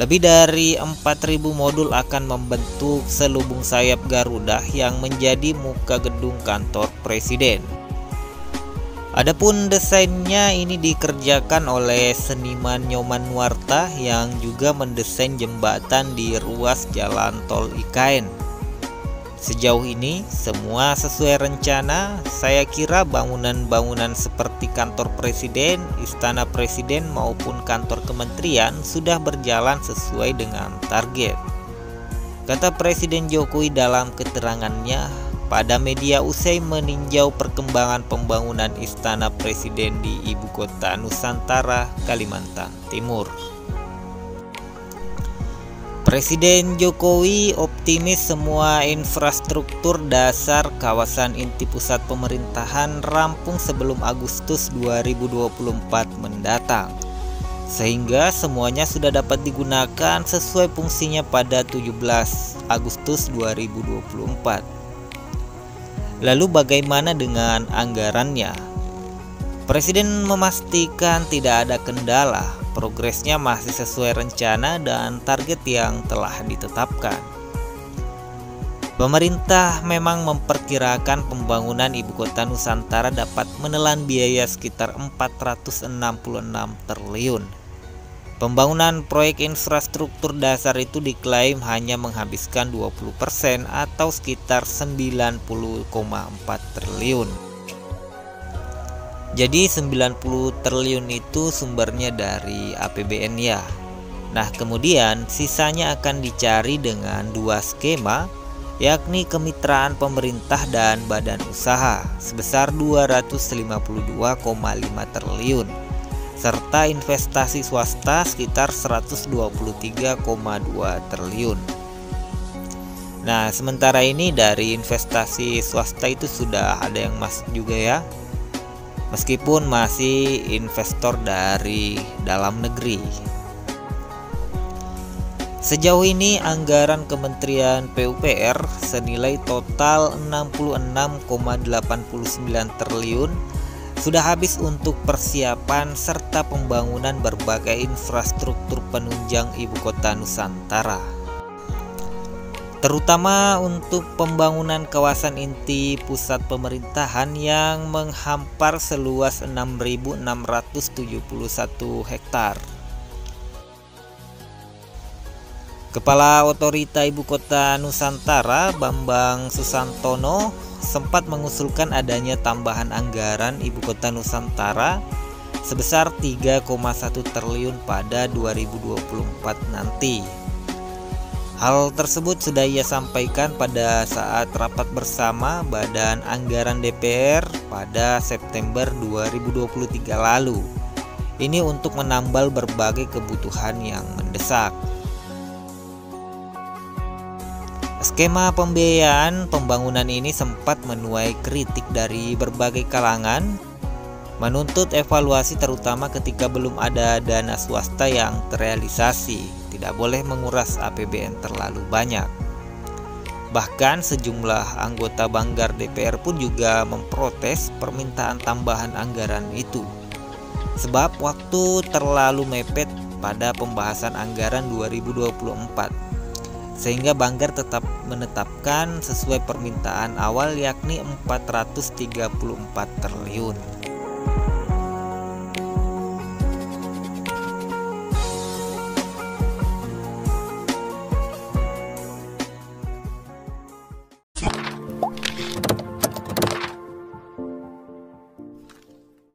Lebih dari 4.000 modul akan membentuk selubung sayap Garuda yang menjadi muka gedung kantor presiden. Adapun desainnya ini dikerjakan oleh seniman Nyoman Nuarta yang juga mendesain jembatan di ruas jalan tol IKN. Sejauh ini semua sesuai rencana. Saya kira bangunan-bangunan seperti kantor presiden, istana presiden maupun kantor kementerian sudah berjalan sesuai dengan target, kata Presiden Jokowi dalam keterangannya pada media usai meninjau perkembangan pembangunan istana presiden di ibu kota Nusantara, Kalimantan Timur. Presiden Jokowi optimis semua infrastruktur dasar kawasan inti pusat pemerintahan rampung sebelum Agustus 2024 mendatang, sehingga semuanya sudah dapat digunakan sesuai fungsinya pada 17 Agustus 2024. Lalu bagaimana dengan anggarannya? Presiden memastikan tidak ada kendala, progresnya masih sesuai rencana dan target yang telah ditetapkan. Pemerintah memang memperkirakan pembangunan ibu kota Nusantara dapat menelan biaya sekitar 466 triliun. Pembangunan proyek infrastruktur dasar itu diklaim hanya menghabiskan 20% atau sekitar 90,4 triliun. Jadi 90 triliun itu sumbernya dari APBN ya. Nah, kemudian sisanya akan dicari dengan dua skema, yakni kemitraan pemerintah dan badan usaha sebesar 252,5 triliun. Serta investasi swasta sekitar 123,2 triliun. Nah, sementara ini dari investasi swasta itu sudah ada yang masuk juga ya, meskipun masih investor dari dalam negeri. Sejauh ini anggaran Kementerian PUPR senilai total 66,89 triliun sudah habis untuk persiapan serta pembangunan berbagai infrastruktur penunjang ibu kota Nusantara, terutama untuk pembangunan kawasan inti pusat pemerintahan yang menghampar seluas 6.671 hektar. Kepala Otorita Ibu Kota Nusantara Bambang Susantono sempat mengusulkan adanya tambahan anggaran Ibu Kota Nusantara sebesar 3,1 triliun pada 2024 nanti. Hal tersebut sudah ia sampaikan pada saat rapat bersama Badan Anggaran DPR pada September 2023 lalu. Ini untuk menambal berbagai kebutuhan yang mendesak. Skema pembiayaan pembangunan ini sempat menuai kritik dari berbagai kalangan, menuntut evaluasi terutama ketika belum ada dana swasta yang terrealisasi, tidak boleh menguras APBN terlalu banyak. Bahkan sejumlah anggota Banggar DPR pun juga memprotes permintaan tambahan anggaran itu, sebab waktu terlalu mepet pada pembahasan anggaran 2024. Sehingga Banggar tetap menetapkan sesuai permintaan awal yakni 434 triliun.